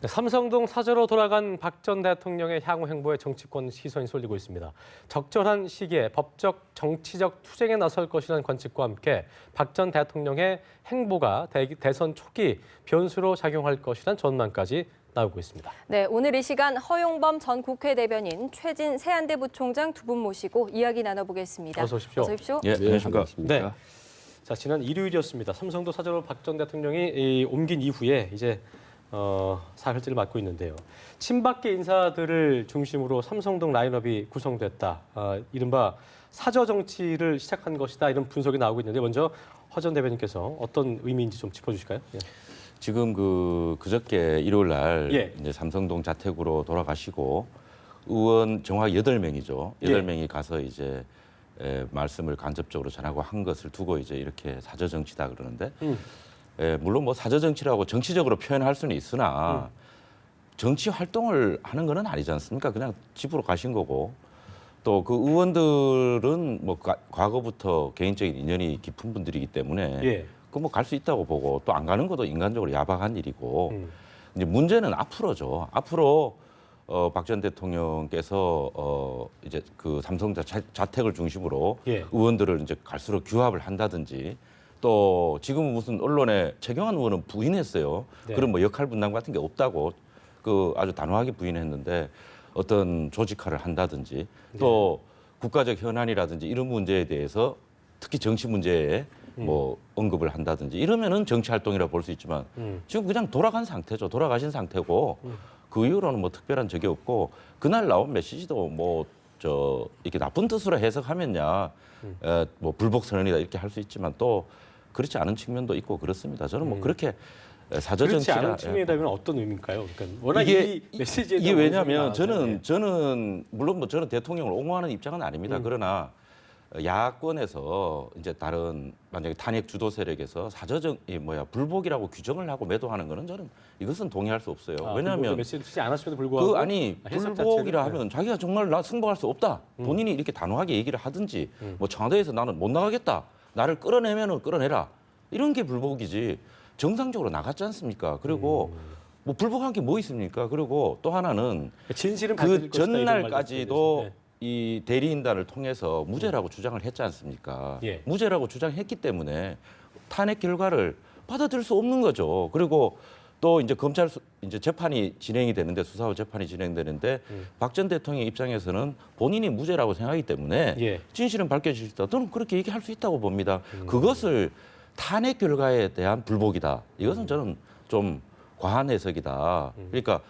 네, 삼성동 사저로 돌아간 박 전 대통령의 향후 행보에 정치권 시선이 쏠리고 있습니다. 적절한 시기에 법적, 정치적 투쟁에 나설 것이라는 관측과 함께 박 전 대통령의 행보가 대선 초기 변수로 작용할 것이라는 전망까지 나오고 있습니다. 네, 오늘 이 시간 허용범 전 국회 대변인, 최진 세안대 부총장 두 분 모시고 이야기 나눠보겠습니다. 어서 오십시오. 어서 오십시오. 예, 안녕하십니까. 네. 자, 지난 일요일이었습니다. 삼성도 사저로 박 전 대통령이 옮긴 이후에 이제 사활질을 맡고 있는데요. 친박계 인사들을 중심으로 삼성동 라인업이 구성됐다. 이른바 사저 정치를 시작한 것이다. 이런 분석이 나오고 있는데 먼저 허 전 대변인께서 어떤 의미인지 좀 짚어주실까요? 예. 지금 그저께 일요일 날 예. 이제 삼성동 자택으로 돌아가시고 의원 정확히 8명이죠. 8명이 가서 이제 말씀을 간접적으로 전하고 한 것을 두고 이제 이렇게 사저 정치다 그러는데 물론 뭐 사저 정치라고 정치적으로 표현할 수는 있으나 정치 활동을 하는 건 아니지 않습니까? 그냥 집으로 가신 거고 또 그 의원들은 뭐 과거부터 개인적인 인연이 깊은 분들이기 때문에 예. 그 뭐 갈 수 있다고 보고 또 안 가는 것도 인간적으로 야박한 일이고 이제 문제는 앞으로죠. 앞으로 박 전 대통령께서 이제 그 삼성자 자택을 중심으로 예. 의원들을 이제 갈수록 규합을 한다든지 또 지금 무슨 언론에 최경환 의원은 부인했어요. 네. 그런 뭐 역할 분담 같은 게 없다고 그 아주 단호하게 부인했는데 어떤 조직화를 한다든지 또 국가적 현안이라든지 이런 문제에 대해서 특히 정치 문제에 뭐 언급을 한다든지 이러면은 정치 활동이라 볼 수 있지만 지금 그냥 돌아간 상태죠. 돌아가신 상태고 그 이후로는 뭐 특별한 적이 없고 그날 나온 메시지도 뭐 이렇게 나쁜 뜻으로 해석하면야 뭐 불복 선언이다 이렇게 할 수 있지만 또 그렇지 않은 측면도 있고 그렇습니다. 저는 뭐 그렇게 사저 그렇지 정치라 않은 측면이라면 어떤 의미일까요? 그러니까 워낙 이게 이 메시지에 이게 대한 왜냐하면 원성이 많아서, 저는 물론 뭐 저는 대통령을 옹호하는 입장은 아닙니다. 그러나 야권에서 이제 다른 만약에 탄핵 주도 세력에서 불복이라고 규정을 하고 매도하는 거는 저는 이것은 동의할 수 없어요. 왜냐하면 메시지를 쓰지 않았음에도 불구하고 불복이라 자체를, 하면 자기가 정말 나 승복할 수 없다. 본인이 이렇게 단호하게 얘기를 하든지 뭐 청와대에서 나는 못 나가겠다. 나를 끌어내면은 끌어내라. 이런 게 불복이지. 정상적으로 나갔지 않습니까? 그리고 뭐 불복한 게 뭐 있습니까? 그리고 또 하나는 진실은 그 밝혀질 것이다, 이런 전날까지도 말씀이시죠. 이 대리인단을 통해서 무죄라고 주장을 했지 않습니까? 예. 무죄라고 주장했기 때문에 탄핵 결과를 받아들일 수 없는 거죠. 그리고 또 이제 검찰 이제 재판이 진행이 되는데 수사와 재판이 진행되는데 박 전 대통령 입장에서는 본인이 무죄라고 생각하기 때문에 예. 진실은 밝혀질 수 있다. 저는 그렇게 얘기할 수 있다고 봅니다. 그것을 탄핵 결과에 대한 불복이다. 이것은 저는 좀 과한 해석이다. 그러니까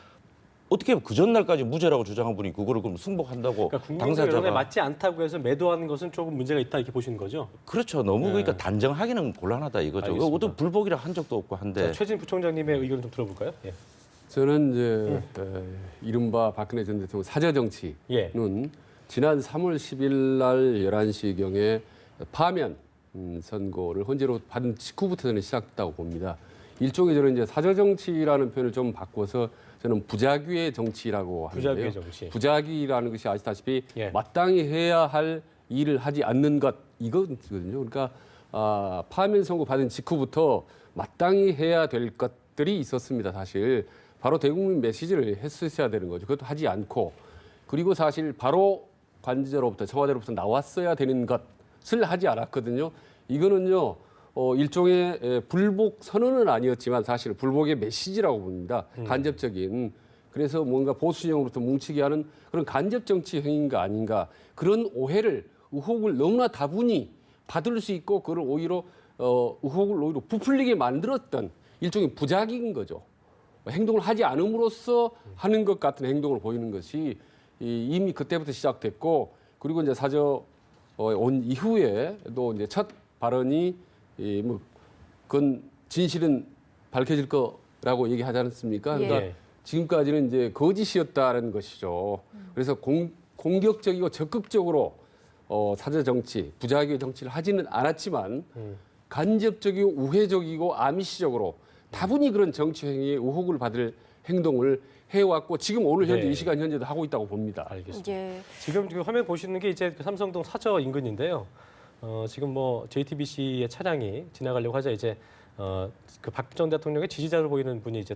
어떻게 그 전날까지 무죄라고 주장한 분이 그거를 그럼 승복한다고 그러니까 국민적 여론에 당사자가 맞지 않다고 해서 매도하는 것은 조금 문제가 있다 이렇게 보시는 거죠? 그렇죠. 너무 그러니까 단정하기는 곤란하다 이거죠. 알겠습니다. 어떤 불복이라 한 적도 없고 한데 자, 최진 부총장님의 의견을 좀 들어볼까요? 예. 저는 이제 이른바 박근혜 전 대통령 사저 정치는 예. 지난 3월 10일 날 11시경에 파면 선고를 헌재로 받은 직후부터 저는 시작됐다고 봅니다. 일종의 저는 이제 사저 정치라는 표현을 좀 바꿔서 저는 부작위의 정치라고 하는데요. 부작위의 정치. 부작위라는 것이 아시다시피 예. 마땅히 해야 할 일을 하지 않는 것 이거거든요. 그러니까 파면 선고 받은 직후부터 마땅히 해야 될 것들이 있었습니다. 사실 바로 대국민 메시지를 했어야 되는 거죠. 그것도 하지 않고 그리고 사실 바로 관저로부터 청와대로부터 나왔어야 되는 것을 하지 않았거든요. 이거는요. 일종의 불복 선언은 아니었지만 사실 불복의 메시지라고 봅니다. 간접적인. 그래서 뭔가 보수형으로부터 뭉치게 하는 그런 간접 정치 행위인가 아닌가 그런 오해를 의혹을 너무나 다분히 받을 수 있고 그걸 오히려 의혹을 오히려 부풀리게 만들었던 일종의 부작위인 거죠. 행동을 하지 않음으로써 하는 것 같은 행동을 보이는 것이 이미 그때부터 시작됐고 그리고 이제 사저 온 이후에 또 이제 첫 발언이 그건 진실은 밝혀질 거라고 얘기하지 않았습니까? 그러니까 예. 지금까지는 이제 거짓이었다는 것이죠. 그래서 공격적이고 적극적으로 사저 정치, 부작위의 정치를 하지는 않았지만 간접적이고 우회적이고 암시적으로 다분히 그런 정치 행위에 의혹을 받을 행동을 해왔고 지금 오늘 현재 네. 이 시간 현재도 하고 있다고 봅니다. 알겠습니다. 예. 지금 그 화면 보시는 게 이제 그 삼성동 사저 인근인데요. 지금 뭐 JTBC의 차량이 지나가려고 하자 이제 그 박 전 대통령의 지지자로 보이는 분이 이제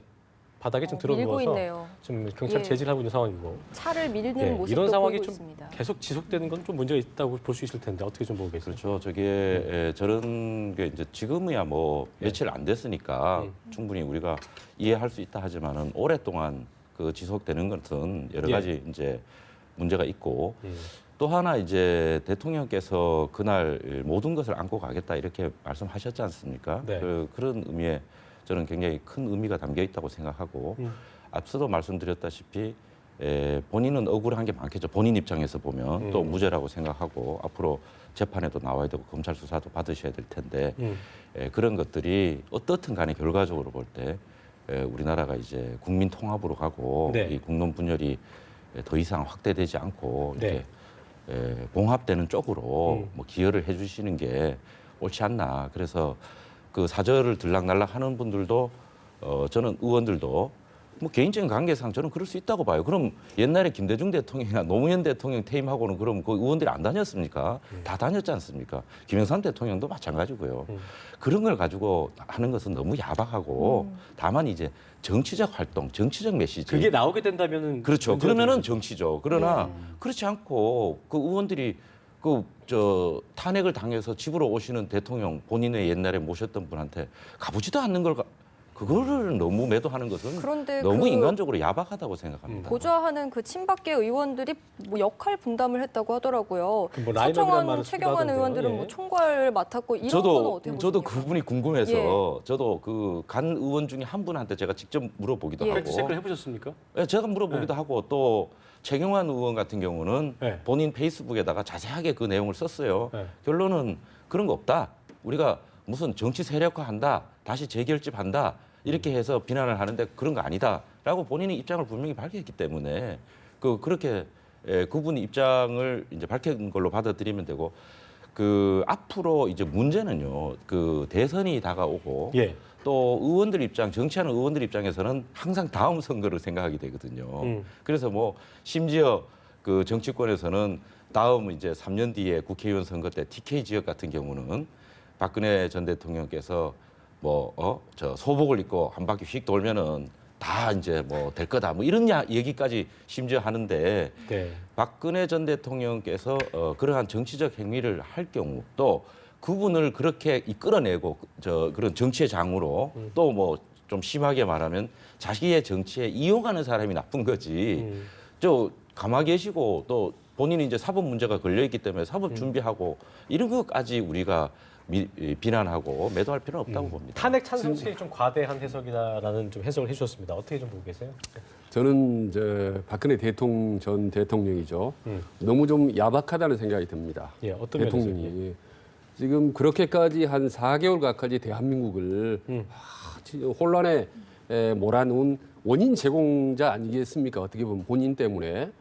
바닥에 좀 밀고 들어누워서 있네요. 좀 경찰 예. 제지하고 있는 상황이고 차를 밀는 예, 모습도 이런 상황이 보이고 좀 있습니다. 계속 지속되는 건 좀 문제가 있다고 볼 수 있을 텐데 어떻게 좀 보고 계세요? 그렇죠. 저게 저런 게 이제 지금이야 뭐 며칠 안 됐으니까 충분히 우리가 이해할 수 있다 하지만은 오랫동안 그 지속되는 것은 여러 예. 가지 이제 문제가 있고 또 하나 이제 대통령께서 그날 모든 것을 안고 가겠다 이렇게 말씀하셨지 않습니까? 네. 그런 의미에 저는 굉장히 큰 의미가 담겨 있다고 생각하고 앞서도 말씀드렸다시피 본인은 억울한 게 많겠죠. 본인 입장에서 보면 또 무죄라고 생각하고 앞으로 재판에도 나와야 되고 검찰 수사도 받으셔야 될 텐데 그런 것들이 어떻든 간에 결과적으로 볼 때 우리나라가 이제 국민 통합으로 가고 네. 이 국론 분열이 더 이상 확대되지 않고 네. 이렇게 봉합되는 쪽으로 뭐 기여를 해주시는 게 옳지 않나. 그래서 그 사절을 들락날락 하는 분들도 저는 의원들도 뭐 개인적인 관계상 저는 그럴 수 있다고 봐요. 그럼 옛날에 김대중 대통령이나 노무현 대통령 퇴임하고는 그럼 그 의원들이 안 다녔습니까? 다 다녔지 않습니까? 김영삼 대통령도 마찬가지고요. 그런 걸 가지고 하는 것은 너무 야박하고 다만 이제 정치적 활동, 정치적 메시지. 그게 나오게 된다면은 그렇죠. 문제가 그러면은 되죠. 정치죠. 그러나 그렇지 않고 그 의원들이 탄핵을 당해서 집으로 오시는 대통령 본인의 옛날에 모셨던 분한테 가보지도 않는 걸 그거를 너무 매도하는 것은 그런데 너무 그 인간적으로 야박하다고 생각합니다. 보좌하는 그 친박계 의원들이 뭐 역할 분담을 했다고 하더라고요. 그뭐 라인업이라는 서청원, 말을 최경환 쓰기도 의원들은 하던데요. 뭐 예. 총괄을 맡았고 이런 거는 어떻게 저도 보십니까? 그 부분이 궁금해서 예. 저도 그 간 의원 중에 한 분한테 제가 직접 물어보기도 예. 팩트 체크를 하고 해보셨습니까? 예, 제가 물어보기도 하고 또 최경환 의원 같은 경우는 네. 본인 페이스북에다가 자세하게 그 내용을 썼어요. 네. 결론은 그런 거 없다. 우리가 무슨 정치 세력화한다. 다시 재결집한다. 이렇게 해서 비난을 하는데 그런 거 아니다라고 본인이 입장을 분명히 밝혔기 때문에 그렇게 그분 입장을 이제 밝힌 걸로 받아들이면 되고 그 앞으로 이제 문제는요. 그 대선이 다가오고 예. 또 의원들 입장, 정치하는 의원들 입장에서는 항상 다음 선거를 생각하게 되거든요. 그래서 뭐 심지어 그 정치권에서는 다음 이제 3년 뒤에 국회의원 선거 때 TK 지역 같은 경우는 박근혜 전 대통령께서 저 소복을 입고 한 바퀴 휙 돌면은 다 이제 뭐 될 거다 뭐 이런 얘기까지 심지어 하는데 네. 박근혜 전 대통령께서 그러한 정치적 행위를 할 경우 또 그분을 그렇게 이끌어내고 그런 정치의 장으로 또 뭐 좀 심하게 말하면 자기의 정치에 이용하는 사람이 나쁜 거지. 저 가만히 계시고 또 본인이 이제 사법 문제가 걸려 있기 때문에 사법 준비하고 이런 것까지 우리가 비난하고 매도할 필요는 없다고 봅니다. 탄핵 찬성식이 좀 과대한 해석이다라는 좀 해석을 해주셨습니다. 어떻게 좀 보고 계세요? 저는 이제 박근혜 전 대통령이죠. 너무 좀 야박하다는 생각이 듭니다. 예, 어떤 대통령이 지금 그렇게까지 한 4개월 가까이 대한민국을 혼란에 몰아놓은 원인 제공자 아니겠습니까? 어떻게 보면 본인 때문에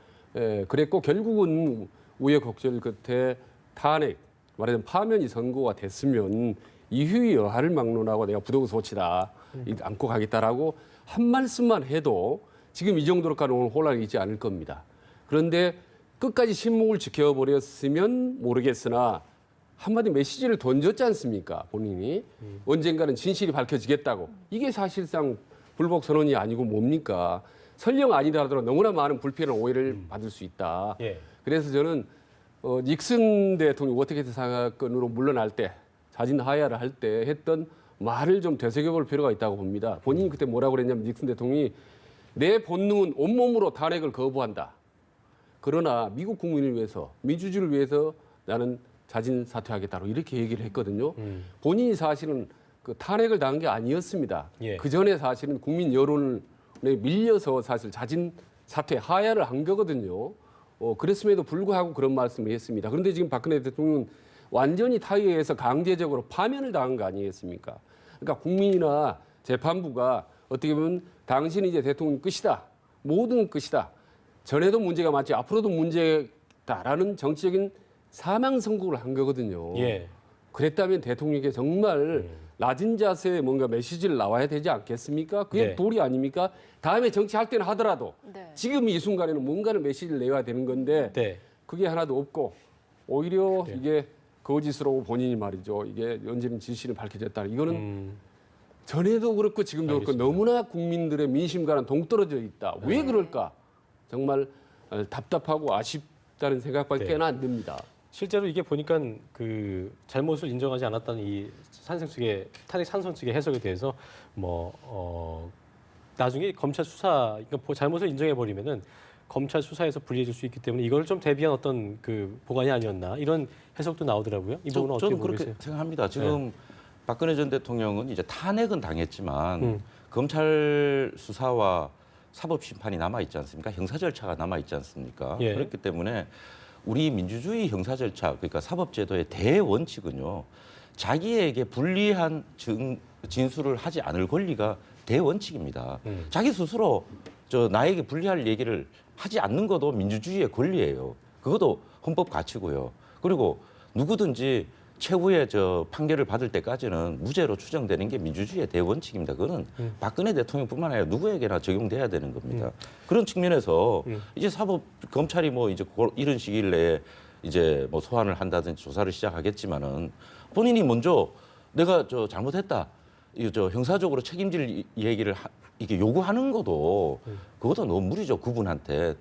그랬고 결국은 우여곡절 끝에 탄핵 말하자면 파면이 선고가 됐으면 이후의 여하를 막론하고 내가 부도덕 소치다 안고 가겠다라고 한 말씀만 해도 지금 이 정도로까지 오는 혼란이 있지 않을 겁니다. 그런데 끝까지 침묵을 지켜버렸으면 모르겠으나 한마디 메시지를 던졌지 않습니까? 본인이 언젠가는 진실이 밝혀지겠다고. 이게 사실상 불복 선언이 아니고 뭡니까? 설령 아니더라도 너무나 많은 불필요한 오해를 받을 수 있다. 예. 그래서 저는 닉슨 대통령 워터게이트 사건으로 물러날 때 자진 하야를 할 때 했던 말을 좀 되새겨볼 필요가 있다고 봅니다. 본인이 그때 뭐라고 그랬냐면 닉슨 대통령이 내 본능은 온몸으로 탄핵을 거부한다. 그러나 미국 국민을 위해서 민주주의를 위해서 나는 자진 사퇴하겠다고 이렇게 얘기를 했거든요. 본인이 사실은 그 탄핵을 당한 게 아니었습니다. 예. 그 전에 사실은 국민 여론에 밀려서 사실 자진 사퇴 하야를 한 거거든요. 그랬음에도 불구하고 그런 말씀을 했습니다. 그런데 지금 박근혜 대통령은 완전히 타의에서 강제적으로 파면을 당한 거 아니겠습니까? 그러니까 국민이나 재판부가 어떻게 보면 당신이 이제 대통령 끝이다. 모든 끝이다. 전에도 문제가 많지 앞으로도 문제다라는 정치적인 사망 선고를 한 거거든요. 예. 그랬다면 대통령에게 정말 낮은 자세에 뭔가 메시지를 나와야 되지 않겠습니까? 그게 네. 도리 아닙니까? 다음에 정치할 때는 하더라도 네. 지금 이 순간에는 뭔가를 메시지를 내야 되는 건데 네. 그게 하나도 없고 오히려 네. 이게 거짓으로 본인이 말이죠. 이게 언제는 진실이 밝혀졌다. 이거는 전에도 그렇고 지금도 그렇고 알겠습니다. 너무나 국민들의 민심과는 동떨어져 있다. 왜 그럴까? 정말 답답하고 아쉽다는 생각밖에 안 듭니다. 실제로 이게 보니까 그 잘못을 인정하지 않았다는 이 탄핵 찬성 측의 해석에 대해서 나중에 검찰 수사 그러니까 잘못을 인정해 버리면은 검찰 수사에서 불리해질 수 있기 때문에 이걸 좀 대비한 어떤 그 보관이 아니었나 이런 해석도 나오더라고요. 이 부분은 어떻게 저는 보고 그렇게 계세요? 생각합니다. 지금 박근혜 전 대통령은 이제 탄핵은 당했지만 음. 검찰 수사와 사법 심판이 남아 있지 않습니까? 형사 절차가 남아 있지 않습니까? 예. 그렇기 때문에 우리 민주주의 형사 절차 그러니까 사법 제도의 대원칙은요. 자기에게 불리한 진술을 하지 않을 권리가 대원칙입니다. 자기 스스로 나에게 불리할 얘기를 하지 않는 것도 민주주의의 권리예요. 그것도 헌법 가치고요. 그리고 누구든지 최후의 판결을 받을 때까지는 무죄로 추정되는 게 민주주의의 대원칙입니다. 그거는 박근혜 대통령뿐만 아니라 누구에게나 적용돼야 되는 겁니다. 그런 측면에서 이제 검찰이 이제 이런 시기일 내에 이제 소환을 한다든지 조사를 시작하겠지만은 본인이 먼저 내가 잘못했다. 형사적으로 책임질 얘기를 이게 요구하는 것도 그것도 너무 무리죠. 그분한테.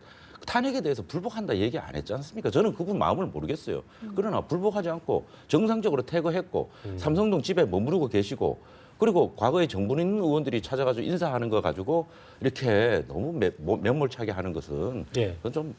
탄핵에 대해서 불복한다 얘기 안 했지 않습니까? 저는 그분 마음을 모르겠어요. 그러나 불복하지 않고 정상적으로 퇴거했고 삼성동 집에 머무르고 계시고 그리고 과거에 정부 있는 의원들이 찾아가지고 인사하는 거 가지고 이렇게 너무 매몰차게 하는 것은 그건 좀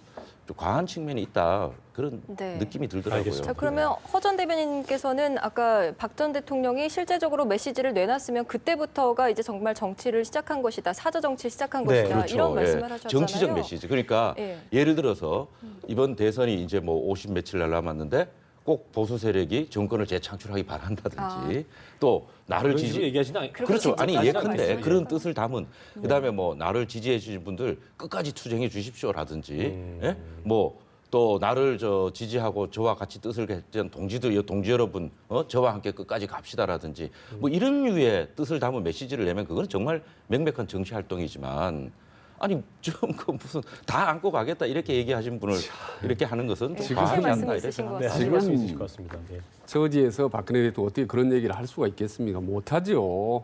과한 측면이 있다. 그런 느낌이 들더라고요. 알겠습니다. 자, 그러면 허 전 대변인께서는 아까 박 전 대통령이 실제적으로 메시지를 내놨으면 그때부터가 이제 정말 정치를 시작한 것이다. 사저 정치를 시작한 것이다. 그렇죠. 이런 말씀을 하셨잖아요. 정치적 메시지. 그러니까 예를 들어서 이번 대선이 이제 50 며칠 날 남았는데 꼭 보수 세력이 정권을 재창출하기 바란다든지 또 나를 그런 식으로 얘기하지는 않- 그렇죠. 아니 직접까지는 예컨대 말씀이죠. 그런 뜻을 담은 그다음에 나를 지지해 주신 분들 끝까지 투쟁해 주십시오라든지 예? 또 나를 지지하고 저와 같이 뜻을 했던 동지 여러분 저와 함께 끝까지 갑시다라든지 이런 류의 뜻을 담은 메시지를 내면 그거는 정말 명백한 정치 활동이지만 아니 좀 무슨 다 안고 가겠다 이렇게 얘기하신 분을 이렇게 하는 것은 좀 과하지 않나 말씀이 이렇게 있으신 것 생각합니다. 하실 말씀 있으실 것 같습니다. 예. 저지에서 박근혜 대통령 어떻게 그런 얘기를 할 수가 있겠습니까? 못하죠.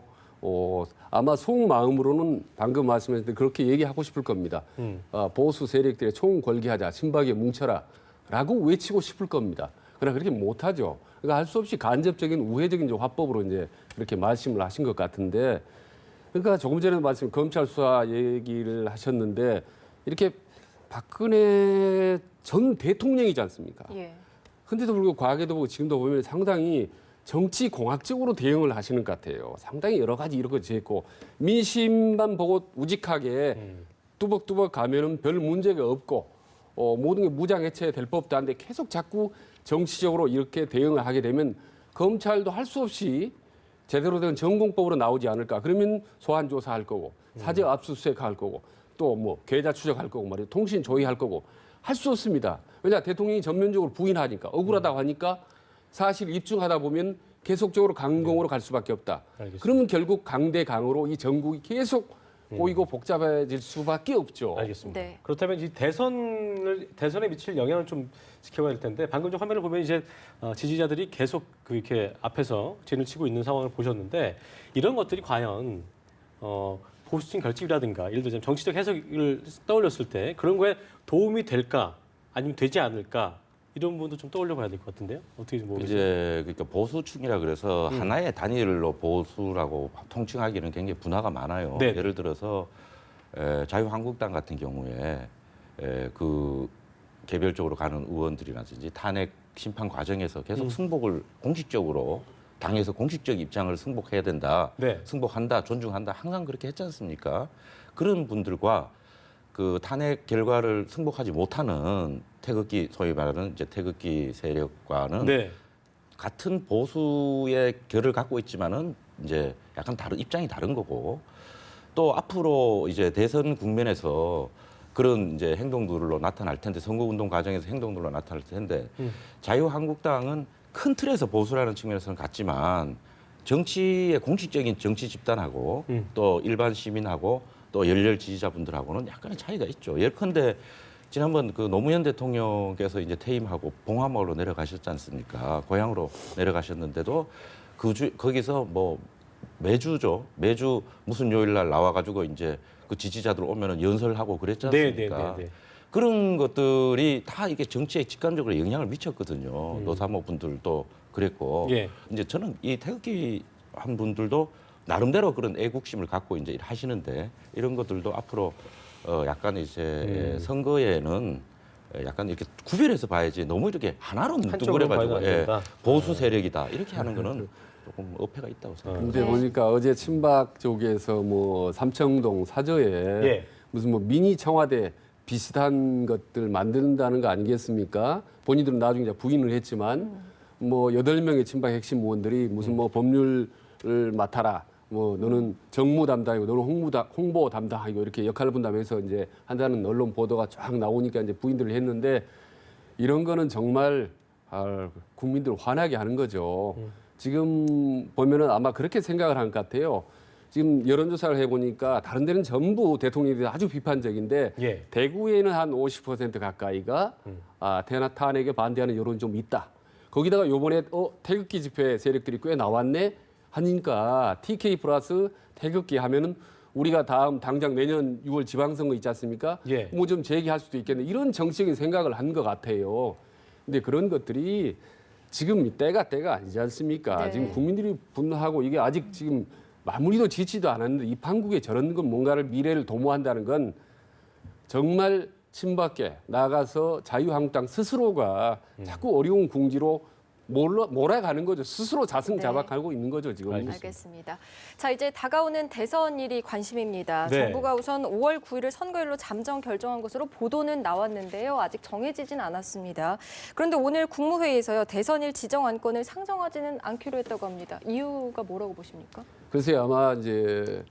아마 속마음으로는 방금 말씀하셨듯이 그렇게 얘기하고 싶을 겁니다. 보수 세력들의 총궐기하자, 친박에 뭉쳐라 라고 외치고 싶을 겁니다. 그러나 그렇게 못하죠. 그러니까 할 수 없이 간접적인 우회적인 화법으로 이제 그렇게 말씀을 하신 것 같은데 그러니까 조금 전에 말씀 검찰 수사 얘기를 하셨는데 이렇게 박근혜 전 대통령이지 않습니까? 예. 근데도 불구하고 과거에도 보고 지금도 보면 상당히 정치 공학적으로 대응을 하시는 것 같아요. 상당히 여러 가지 이런 거 제고 민심만 보고 우직하게 뚜벅뚜벅 가면은 별 문제가 없고 모든 게 무장 해체될 법도 한데 계속 자꾸 정치적으로 이렇게 대응을 하게 되면 검찰도 할 수 없이 제대로 된 전공법으로 나오지 않을까. 그러면 소환 조사할 거고 사제 압수수색할 거고 또 계좌 추적할 거고 말이에요. 통신 조회할 거고 할 수 없습니다. 왜냐 대통령이 전면적으로 부인하니까 억울하다고 하니까 사실 입증하다 보면 계속적으로 강공으로 갈 수밖에 없다. 알겠습니다. 그러면 결국 강대강으로 이 전국이 계속 꼬이고 복잡해질 수밖에 없죠. 알겠습니다. 네. 그렇다면 이 대선에 미칠 영향을 좀 지켜봐야 될 텐데 방금 전 화면을 보면 이제 지지자들이 계속 이렇게 앞에서 진을 치고 있는 상황을 보셨는데 이런 것들이 과연 보수층 결집이라든가 예를 들자면 정치적 해석을 떠올렸을 때 그런 거에 도움이 될까 아니면 되지 않을까 이런 부분도 좀 떠올려봐야 될 것 같은데요. 어떻게 좀 모르겠어요. 이제 그러니까 보수층이라 그래서 하나의 단일로 보수라고 통칭하기는 굉장히 분화가 많아요. 네. 예를 들어서 자유한국당 같은 경우에 그 개별적으로 가는 의원들이라든지 탄핵 심판 과정에서 계속 승복을 공식적으로 당에서 공식적 입장을 승복해야 된다, 네. 승복한다, 존중한다 항상 그렇게 했지 않습니까? 그런 분들과 그 탄핵 결과를 승복하지 못하는 태극기 소위 말하는 이제 태극기 세력과는 네. 같은 보수의 결을 갖고 있지만은 이제 약간 다른 입장이 다른 거고 또 앞으로 이제 대선 국면에서 그런 이제 행동들로 나타날 텐데 선거운동 과정에서 행동들로 나타날 텐데 자유한국당은 큰 틀에서 보수라는 측면에서는 같지만 정치의 공식적인 정치 집단하고 또 일반 시민하고 또 열렬 지지자분들하고는 약간의 차이가 있죠. 예컨대 지난번 그 노무현 대통령께서 이제 퇴임하고 봉화마을로 내려가셨지 않습니까? 고향으로 내려가셨는데도 거기서 매주죠. 매주 무슨 요일 날 나와가지고 이제 그 지지자들 오면은 연설하고 그랬지 않습니까? 네. 그런 것들이 다 이게 정치에 직간접으로 영향을 미쳤거든요. 노사모 분들도 그랬고 예. 이제 저는 이 태극기 한 분들도 나름대로 그런 애국심을 갖고 이제 하시는데 이런 것들도 앞으로 약간 이제 선거에는 약간 이렇게 구별해서 봐야지 너무 이렇게 하나로 한쪽으로 봐야 뭉뚱그려가지고 안 된다. 보수 세력이다 이렇게 하는 거는 조금 어폐가 있다고 생각합니다. 근데 보니까 어제 친박 쪽에서 뭐 삼청동 사저에 예. 무슨 뭐 미니 청와대 비슷한 것들 만든다는 거 아니겠습니까? 본인들은 나중에 이제 부인을 했지만 뭐 8명의 친박 핵심 의원들이 무슨 뭐 법률을 맡아라. 뭐 너는 정무 담당이고 너는 홍보 담당이고 이렇게 역할을 분담해서 이제 한다는 언론 보도가 쫙 나오니까 이제 부인들을 했는데 이런 거는 정말 국민들을 화나게 하는 거죠. 지금 보면은 아마 그렇게 생각을 한 것 같아요. 지금 여론조사를 해보니까 다른 데는 전부 대통령이 아주 비판적인데 예. 대구에는 한 50% 가까이가 탄핵에 반대하는 여론이 좀 있다. 거기다가 요번에 태극기 집회 세력들이 꽤 나왔네 하니까 TK 플러스 태극기 하면은 우리가 당장 내년 6월 지방선거 있지 않습니까? 예. 뭐 좀 제기할 수도 있겠네. 이런 정치적인 생각을 한 것 같아요. 근데 그런 것들이 지금 때가 아니지 않습니까? 네. 지금 국민들이 분노하고 이게 아직 지금 마무리도 짓지도 않았는데 이 판국에 저런 건 뭔가를 미래를 도모한다는 건 정말 친박계 나가서 자유한국당 스스로가 자꾸 어려운 궁지로 몰아가는 거죠. 스스로 자승자박하고 있는 거죠, 지금. 알겠습니다. 자, 이제 다가오는 대선일이 관심입니다. 네. 정부가 우선 5월 9일을 선거일로 잠정 결정한 것으로 보도는 나왔는데요. 아직 정해지진 않았습니다. 그런데 오늘 국무회의에서요. 대선일 지정 안건을 상정하지는 않기로 했다고 합니다. 이유가 뭐라고 보십니까? 글쎄요, 아마 이제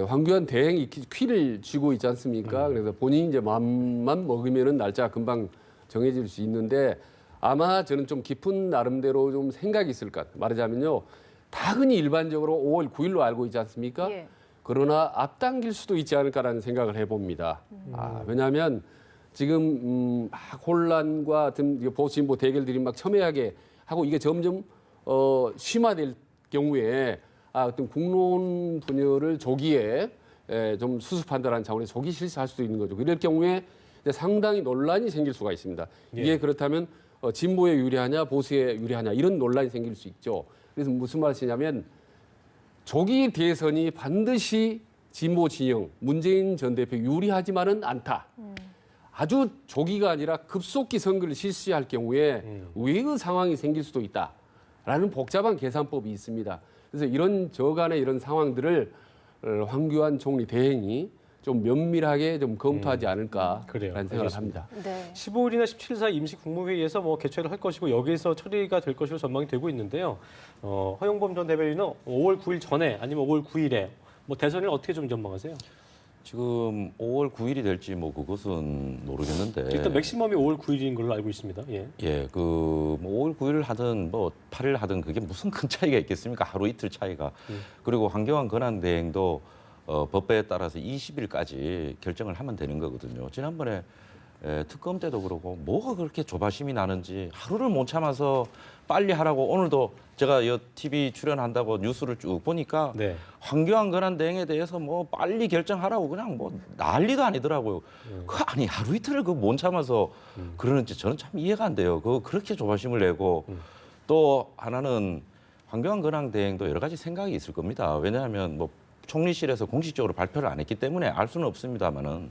황교안 대행이 퀴를 쥐고 있지 않습니까? 그래서 본인이 이제 마음만 먹으면은 날짜가 금방 정해질 수 있는데 아마 저는 좀 깊은 나름대로 좀 생각이 있을 것 같아요. 말하자면요. 다 흔히 일반적으로 5월 9일로 알고 있지 않습니까? 예. 그러나 앞당길 수도 있지 않을까라는 생각을 해봅니다. 왜냐하면 지금 막 혼란과 보수 진보 대결들이 막 첨예하게 하고 이게 점점 심화될 경우에 어떤 국론 분열을 조기에 좀 수습한다는 차원에서 조기 실시할 수도 있는 거죠. 이럴 경우에 이제 상당히 논란이 생길 수가 있습니다. 이게 그렇다면 진보에 유리하냐 보수에 유리하냐 이런 논란이 생길 수 있죠. 그래서 무슨 말이냐면 조기 대선이 반드시 진보 진영 문재인 전 대표 유리하지만은 않다. 아주 조기가 아니라 급속히 선거를 실시할 경우에 의외의 상황이 생길 수도 있다라는 복잡한 계산법이 있습니다. 그래서 이런 저간의 이런 상황들을 황교안 총리 대행이 좀 면밀하게 좀 검토하지 않을까라는 그래요. 생각을 알겠습니다. 합니다. 네. 15일이나 17일 사이 임시 국무회의에서 뭐 개최를 할 것이고 여기에서 처리가 될 것으로 전망이 되고 있는데요. 허용범 전 대변인은 5월 9일 전에 아니면 5월 9일에 뭐 대선을 어떻게 좀 전망하세요? 지금 5월 9일이 될지 뭐 그것은 모르겠는데 일단 맥시멈이 5월 9일인 걸로 알고 있습니다. 예. 예, 뭐 5월 9일 하든 뭐 8일 하든 그게 무슨 큰 차이가 있겠습니까? 하루 이틀 차이가. 그리고 황교안 권한대행도 법에 따라서 20일까지 결정을 하면 되는 거거든요. 지난번에 특검 때도 그러고 뭐가 그렇게 조바심이 나는지 하루를 못 참아서 빨리 하라고 오늘도 제가 이 TV 출연한다고 뉴스를 쭉 보니까 네. 황교안 권한대행에 대해서 뭐 빨리 결정하라고 그냥 뭐 난리도 아니더라고요. 아니 하루 이틀을 그 못 참아서 그러는지 저는 참 이해가 안 돼요. 그렇게 조바심을 내고 또 하나는 황교안 권한대행도 여러 가지 생각이 있을 겁니다. 왜냐하면 뭐 총리실에서 공식적으로 발표를 안 했기 때문에 알 수는 없습니다만은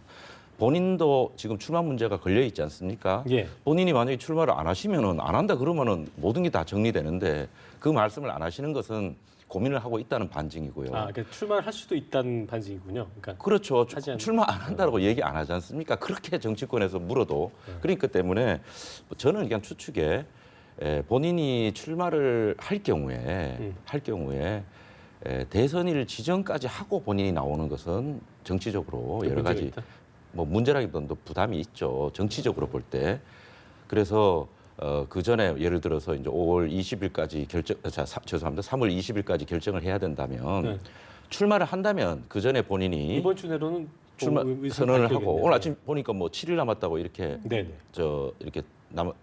본인도 지금 출마 문제가 걸려 있지 않습니까? 예. 본인이 만약에 출마를 안 하시면은 안 한다 그러면은 모든 게 다 정리되는데 그 말씀을 안 하시는 것은 고민을 하고 있다는 반증이고요. 그러니까 출마를 할 수도 있다는 반증이군요. 그러니까 그렇죠. 하지 않는- 출마 안 한다고 얘기 안 하지 않습니까? 그렇게 정치권에서 물어도. 그러니까 때문에 저는 그냥 추측에 본인이 출마를 할 경우에 대선일 지정까지 하고 본인이 나오는 것은 정치적으로 여러 문제가 가지 있다? 뭐 문제라기보다도 부담이 있죠. 정치적으로 볼 때. 그래서 그 전에 예를 들어서 이제 5월 20일까지 죄송합니다. 3월 20일까지 결정을 해야 된다면 네. 출마를 한다면 그 전에 본인이 이번 주 내로는 출마 의사 선언을 밝혀야겠네요. 하고 오늘 아침 보니까 뭐 7일 남았다고 이렇게 네네. 이렇게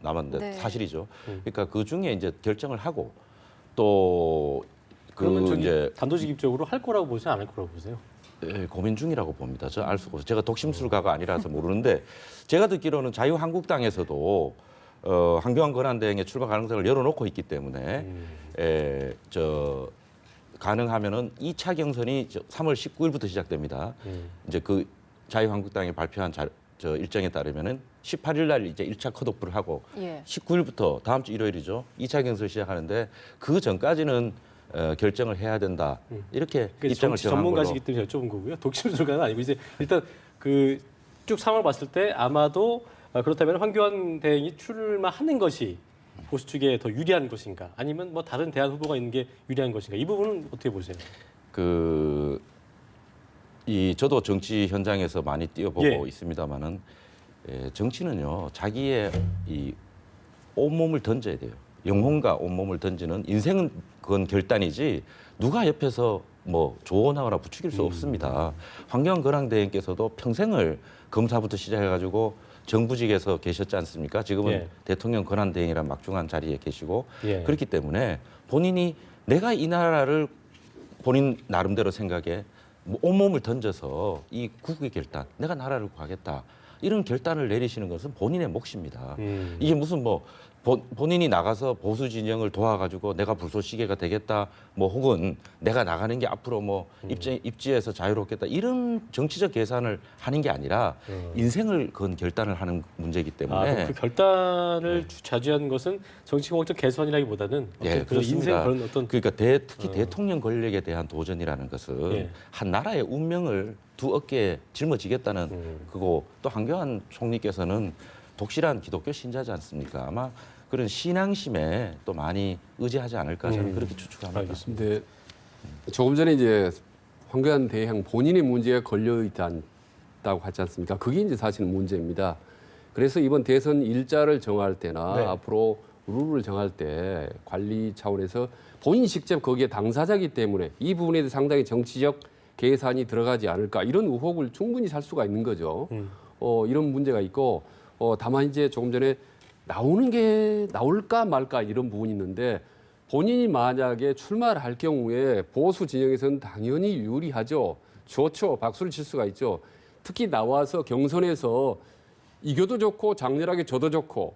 남았는데 네. 사실이죠. 그러니까 그 중에 이제 결정을 하고 또 그러면 저기 이제 단도직입적으로 할 거라고 보세요, 안 할 거라고 보세요? 고민 중이라고 봅니다. 저 알 수가 없어요. 제가 독심술가가 아니라서 모르는데 제가 듣기로는 자유한국당에서도 황교안 권한대행의 출마 가능성을 열어놓고 있기 때문에 저 가능하면은 2차 경선이 3월 19일부터 시작됩니다. 이제 그 자유한국당이 발표한 저 일정에 따르면은 18일 날 이제 1차 컷오프를 하고 예. 19일부터 다음 주 일요일이죠. 2차 경선 시작하는데 그 전까지는 결정을 해야 된다. 이렇게 입장을 정치 정한 걸로. 전문가시기 때문에 여쭤본 거고요. 독심술가는 아니고 이제 일단 그 쭉 상황을 봤을 때 아마도 그렇다면 황교안 대행이 출마하는 것이 보수 측에 더 유리한 것인가, 아니면 뭐 다른 대안 후보가 있는 게 유리한 것인가, 이 부분은 어떻게 보세요? 저도 정치 현장에서 많이 뛰어보고 예. 있습니다만은 정치는요 자기의 이 온몸을 던져야 돼요. 영혼과 온몸을 던지는 인생은 그건 결단이지 누가 옆에서 뭐 조언하거나 부추길 수 없습니다. 황교안 권한대행께서도 평생을 검사부터 시작해가지고 정부직에서 계셨지 않습니까? 지금은 예. 대통령 권한대행이란 막중한 자리에 계시고 예. 그렇기 때문에 본인이 내가 이 나라를 본인 나름대로 생각에 뭐 온몸을 던져서 이 국의 결단, 내가 나라를 구하겠다 이런 결단을 내리시는 것은 본인의 몫입니다. 이게 무슨 뭐 본인이 나가서 보수 진영을 도와가지고 내가 불쏘시개가 되겠다, 뭐 혹은 내가 나가는 게 앞으로 뭐 입지에서 자유롭겠다 이런 정치적 계산을 하는 게 아니라 인생을 건 결단을 하는 문제이기 때문에 그 결단을 자주하는 것은 정치공학적 개선이라기보다는 예, 어떤 그 그렇습니다. 인생 그런 어떤 그러니까 특히 대통령 권력에 대한 도전이라는 것은 예. 한 나라의 운명을 두 어깨에 짊어지겠다는 그거. 또 황교안 총리께서는 독실한 기독교 신자지 않습니까? 아마 그런 신앙심에 또 많이 의지하지 않을까 저는 그렇게 추측합니다. 알겠습니다. 근데 조금 전에 이제 황교안 대행 본인의 문제가 걸려 있다고 하지 않습니까? 그게 이제 사실 문제입니다. 그래서 이번 대선 일자를 정할 때나 네. 앞으로 룰을 정할 때 관리 차원에서 본인이 직접 거기에 당사자이기 때문에 이 부분에 대해서 상당히 정치적 계산이 들어가지 않을까 이런 의혹을 충분히 살 수가 있는 거죠. 이런 문제가 있고 다만 이제 조금 전에 나오는 게 나올까 말까 이런 부분이 있는데 본인이 만약에 출마를 할 경우에 보수 진영에서는 당연히 유리하죠. 좋죠. 박수를 칠 수가 있죠. 특히 나와서 경선에서 이겨도 좋고 장렬하게 져도 좋고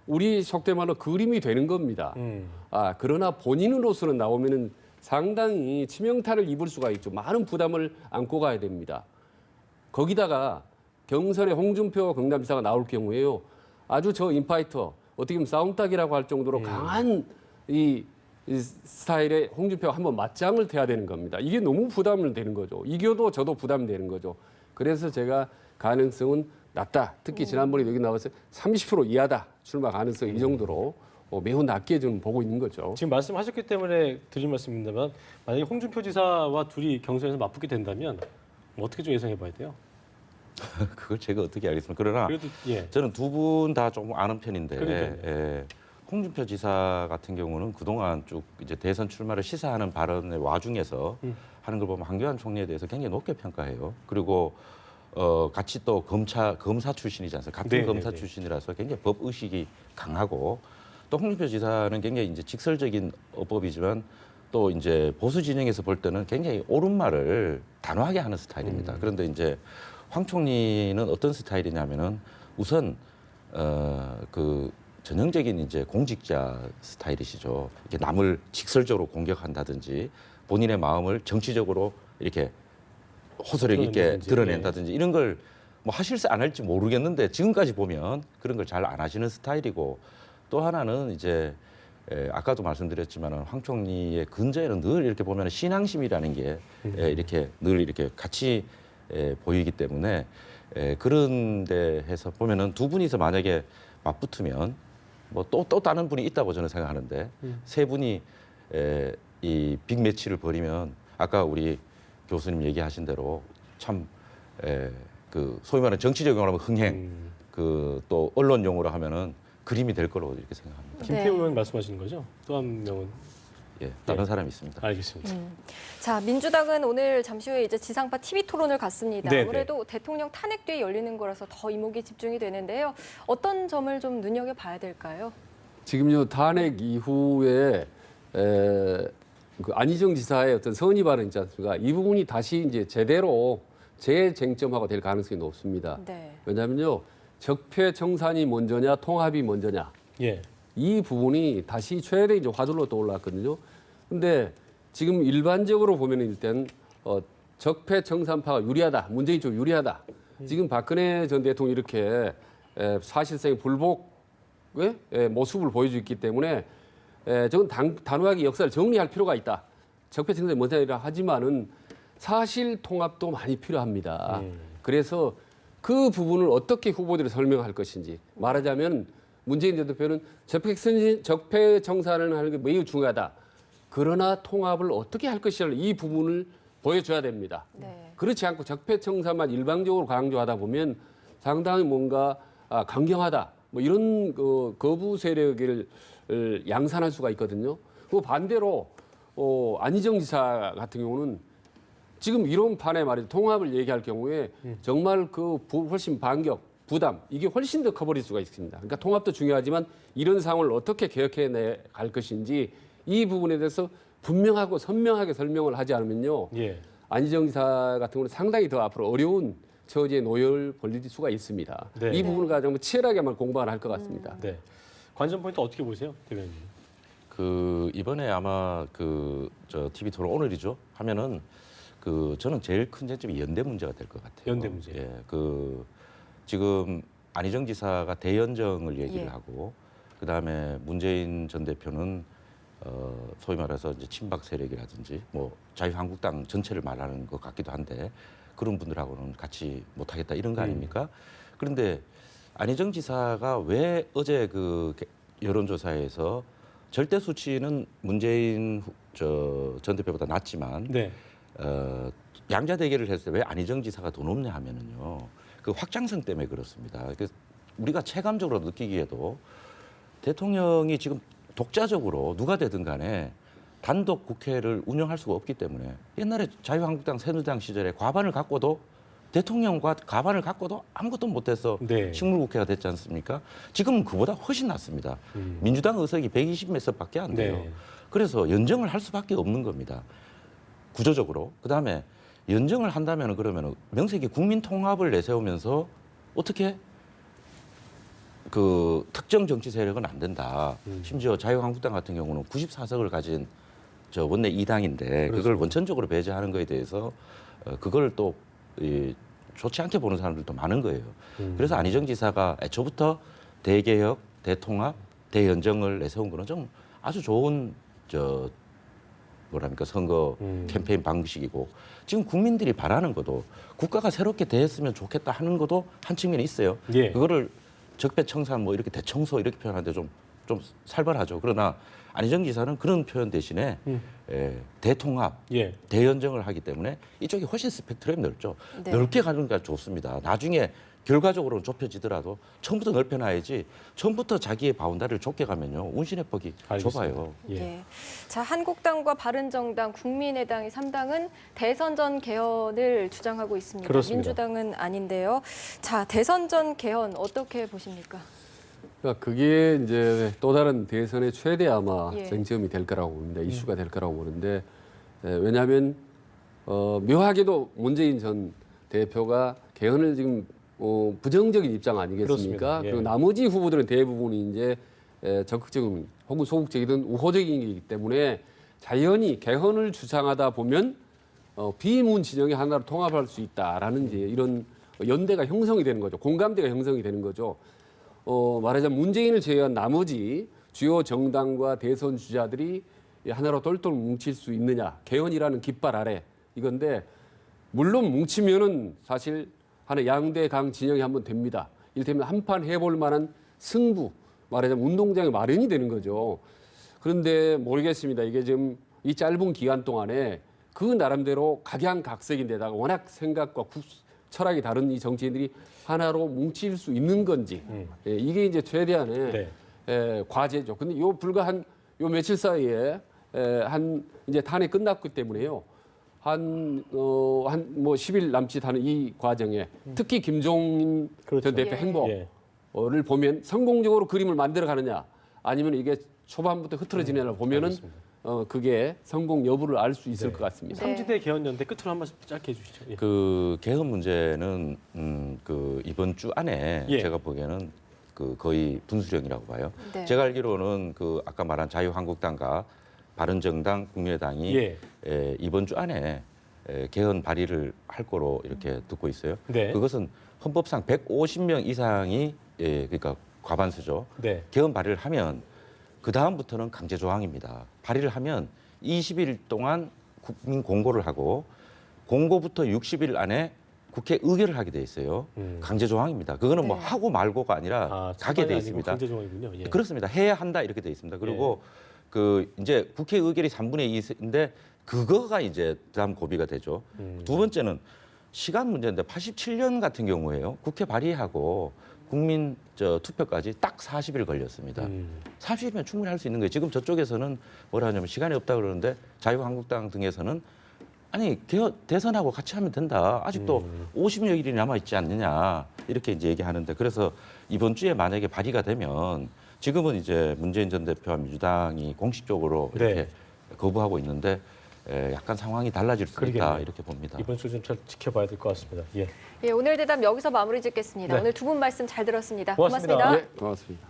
우리 속된 말로 그림이 되는 겁니다. 그러나 본인으로서는 나오면은 상당히 치명타를 입을 수가 있죠. 많은 부담을 안고 가야 됩니다. 거기다가 경선에 홍준표 경남지사가 나올 경우에요. 아주 저 인파이터, 어떻게 보면 싸움닭이라고 할 정도로 강한 이 스타일의 홍준표가 한번 맞짱을 태야 되는 겁니다. 이게 너무 부담을 되는 거죠. 이겨도 저도 부담이 되는 거죠. 그래서 제가 가능성은 낮다. 특히 지난번에 여기 나와서 30% 이하다. 출마 가능성이 이 정도로 매우 낮게 좀 보고 있는 거죠. 지금 말씀하셨기 때문에 드린 말씀입니다만, 만약에 홍준표 지사와 둘이 경선에서 맞붙게 된다면 어떻게 좀 예상해봐야 돼요? 그걸 제가 어떻게 알겠습니까? 그러나 그래도 예. 저는 두 분 다 조금 아는 편인데 그러니까요. 홍준표 지사 같은 경우는 그동안 쭉 이제 대선 출마를 시사하는 발언의 와중에서 하는 걸 보면 황교안 총리에 대해서 굉장히 높게 평가해요. 그리고 같이 또 검사 출신이지 않습니까? 같은 네, 검사 네, 네. 출신이라서 굉장히 법 의식이 강하고 또 홍준표 지사는 굉장히 이제 직설적인 어법이지만 또 이제 보수 진영에서 볼 때는 굉장히 옳은 말을 단호하게 하는 스타일입니다. 그런데 이제 황 총리는 어떤 스타일이냐면은 우선 그 전형적인 이제 공직자 스타일이시죠. 이렇게 남을 직설적으로 공격한다든지 본인의 마음을 정치적으로 이렇게 호소력 있게 드러낸다든지 이런 걸 뭐 하실지 안 할지 모르겠는데 지금까지 보면 그런 걸 잘 안 하시는 스타일이고 또 하나는 이제 아까도 말씀드렸지만 황 총리의 근저에는 늘 이렇게 보면 신앙심이라는 게 이렇게 늘 이렇게 같이 보이기 때문에 그런데 해서 보면은 두 분이서 만약에 맞붙으면 뭐 또 다른 분이 있다고 저는 생각하는데 세 분이 이 빅매치를 벌이면 아까 우리 교수님 얘기하신 대로 참 그 소위 말하는 정치적 용어로 하면 흥행 그 또 언론 용어로 하면은 그림이 될 거라고 이렇게 생각합니다. 김태우 의원 말씀하시는 거죠? 또 한 명은 예, 다른 사람이 있습니다. 알겠습니다. 자, 민주당은 오늘 잠시 후에 이제 지상파 TV 토론을 갖습니다. 네네. 아무래도 대통령 탄핵 뒤에 열리는 거라서 더 이목이 집중이 되는데요. 어떤 점을 좀 눈여겨봐야 될까요? 지금 요 탄핵 이후에 그 안희정 지사의 어떤 선의 발언 있지 않습니까? 이 부분이 다시 이제 제대로 재쟁점화가 될 가능성이 높습니다. 네. 왜냐하면요, 적폐청산이 먼저냐, 통합이 먼저냐, 예. 이 부분이 다시 최대 이제 화두로 떠올랐거든요. 근데 지금 일반적으로 보면 일단 적폐청산파가 유리하다, 문재인 쪽 유리하다. 지금 박근혜 전 대통령이 이렇게 사실상 불복의 모습을 보여주고 있기 때문에 저건 단호하게 역사를 정리할 필요가 있다. 적폐청산이 먼저라 하지만은 사실 통합도 많이 필요합니다. 그래서 그 부분을 어떻게 후보들이 설명할 것인지 말하자면 문재인 전 대표는 적폐청산을 하는 게 매우 중요하다. 그러나 통합을 어떻게 할 것이냐 이 부분을 보여줘야 됩니다. 네. 그렇지 않고 적폐청산만 일방적으로 강조하다 보면 상당히 뭔가 강경하다. 뭐 이런 거부 세력을 양산할 수가 있거든요. 그 반대로 안희정 지사 같은 경우는 지금 이론판에 말이죠. 통합을 얘기할 경우에 정말 훨씬 반격, 부담 이게 훨씬 더 커버릴 수가 있습니다. 그러니까 통합도 중요하지만 이런 상황을 어떻게 개혁해 갈 것인지 이 부분에 대해서 분명하고 선명하게 설명을 하지 않으면요. 예. 안희정 지사 같은 경우는 상당히 더 앞으로 어려운 처지에 놓여 걸릴 수가 있습니다. 네. 이 부분을 가지고 치열하게만 공방을 할 것 같습니다. 네. 관전 포인트 어떻게 보세요, 대변인? 이번에 아마 저 TV 토론 오늘이죠. 하면은 저는 제일 큰 쟁점이 연대 문제가 될 것 같아요. 연대 문제. 예. 지금 안희정 지사가 대연정을 얘기를 예. 하고 그다음에 문재인 전 대표는 소위 말해서 이제 친박 세력이라든지 뭐 자유한국당 전체를 말하는 것 같기도 한데 그런 분들하고는 같이 못하겠다 이런 거 아닙니까? 그런데 안희정 지사가 왜 어제 여론조사에서 절대 수치는 문재인 전 대표보다 낮지만 네. 양자 대결을 했을 때 왜 안희정 지사가 더 높냐 하면은요. 그 확장성 때문에 그렇습니다. 우리가 체감적으로 느끼기에도 대통령이 지금 독자적으로 누가 되든 간에 단독 국회를 운영할 수가 없기 때문에 옛날에 자유한국당 새누리당 시절에 과반을 갖고도 대통령과 과반을 갖고도 아무것도 못해서 네. 식물국회가 됐지 않습니까? 지금은 그보다 훨씬 낫습니다. 민주당 의석이 120몇 석밖에 안 돼요. 네. 그래서 연정을 할 수밖에 없는 겁니다. 구조적으로. 그다음에 연정을 한다면 그러면 명색이 국민 통합을 내세우면서 어떻게 특정 정치 세력은 안 된다. 심지어 자유한국당 같은 경우는 94석을 가진 원내 2당인데 그걸 원천적으로 배제하는 거에 대해서 그걸 또 좋지 않게 보는 사람들도 많은 거예요. 그래서 안희정 지사가 애초부터 대개혁, 대통합, 대연정을 내세운 거는 좀 아주 좋은 선거 캠페인 방식이고 지금 국민들이 바라는 것도 국가가 새롭게 대했으면 좋겠다 하는 것도 한 측면이 있어요. 예. 그거를 적폐청산 뭐 이렇게 대청소 이렇게 표현하는데 좀 살벌하죠. 그러나 안희정 지사는 그런 표현 대신에 대통합, 예. 대연정을 하기 때문에 이쪽이 훨씬 스펙트럼이 넓죠. 네. 넓게 가는 게 좋습니다. 나중에 결과적으로는 좁혀지더라도 처음부터 넓혀놔야지 처음부터 자기의 바운다리를 좁게 가면요. 운신의 폭이 알겠습니다. 좁아요. 예. 예. 자, 한국당과 바른정당, 국민의당 이 3당은 대선 전 개헌을 주장하고 있습니다. 그렇습니다. 민주당은 아닌데요. 자, 대선 전 개헌 어떻게 보십니까? 그러니까 그게 이제 또 다른 대선의 최대 아마 예. 쟁점이 될 거라고 봅니다. 이슈가 될 거라고 보는데 왜냐하면 묘하게도 문재인 전 대표가 개헌을 지금 부정적인 입장 아니겠습니까? 그렇습니다. 예. 그리고 나머지 후보들은 대부분이 이제 적극적인 혹은 소극적이든 우호적이기 때문에 자연히 개헌을 주장하다 보면 비문 진영이 하나로 통합할 수 있다라는 이제 이런 연대가 형성이 되는 거죠. 공감대가 형성이 되는 거죠. 말하자면 문재인을 제외한 나머지 주요 정당과 대선 주자들이 하나로 똘똘 뭉칠 수 있느냐. 개헌이라는 깃발 아래 이건데 물론 뭉치면은 사실 하나 양대강 진영이 한번 됩니다. 이를테면 한판 해볼 만한 승부, 말하자면 운동장이 마련이 되는 거죠. 그런데 모르겠습니다. 이게 지금 이 짧은 기간 동안에 그 나름대로 각양각색인데다가 워낙 생각과 철학이 다른 이 정치인들이 하나로 뭉칠 수 있는 건지 이게 이제 최대한의 과제죠. 근데 요 불과 요 며칠 사이에 이제 탄핵 끝났기 때문에요. 한 10일 남짓 하는 이 과정에 특히 김종인 그렇죠. 전 대표 예. 행보를 보면 성공적으로 그림을 만들어 가느냐 아니면 이게 초반부터 흐트러지느냐를 보면은 그게 성공 여부를 알 수 있을 네. 것 같습니다. 네. 3지대 개헌연대 끝으로 한 말씀 짧게 해주시죠. 예. 그 개헌 문제는 그 이번 주 안에 예. 제가 보기에는 그 거의 분수령이라고 봐요. 네. 제가 알기로는 그 아까 말한 자유한국당과 바른정당, 국민의당이 예. 이번 주 안에 개헌 발의를 할 거로 이렇게 듣고 있어요. 네. 그것은 헌법상 150명 이상이 그러니까 과반수죠. 네. 개헌 발의를 하면 그 다음부터는 강제 조항입니다. 발의를 하면 20일 동안 국민 공고를 하고 공고부터 60일 안에 국회 의결을 하게 돼 있어요. 강제 조항입니다. 그거는 뭐 네. 하고 말고가 아니라 가게 돼 있습니다. 강제 조항이군요. 예. 그렇습니다. 해야 한다 이렇게 돼 있습니다. 그리고 그 이제 국회 의결이 3분의 2인데 그거가 이제 다음 고비가 되죠. 두 번째는 시간 문제인데 87년 같은 경우에요. 국회 발의하고 국민 투표까지 딱 40일 걸렸습니다. 40일이면 충분히 할 수 있는 거예요. 지금 저쪽에서는 뭐라 하냐면 시간이 없다 그러는데 자유한국당 등에서는 아니 대선하고 같이 하면 된다. 아직도 50여 일이 남아 있지 않느냐 이렇게 이제 얘기하는데 그래서 이번 주에 만약에 발의가 되면 지금은 이제 문재인 전 대표와 민주당이 공식적으로 이렇게 네. 거부하고 있는데 약간 상황이 달라질 수 있다 그러겠네요. 이렇게 봅니다. 이번 주 좀 잘 지켜봐야 될 것 같습니다. 예. 예, 오늘 대담 여기서 마무리 짓겠습니다. 네. 오늘 두 분 말씀 잘 들었습니다. 고맙습니다. 고맙습니다. 네, 고맙습니다.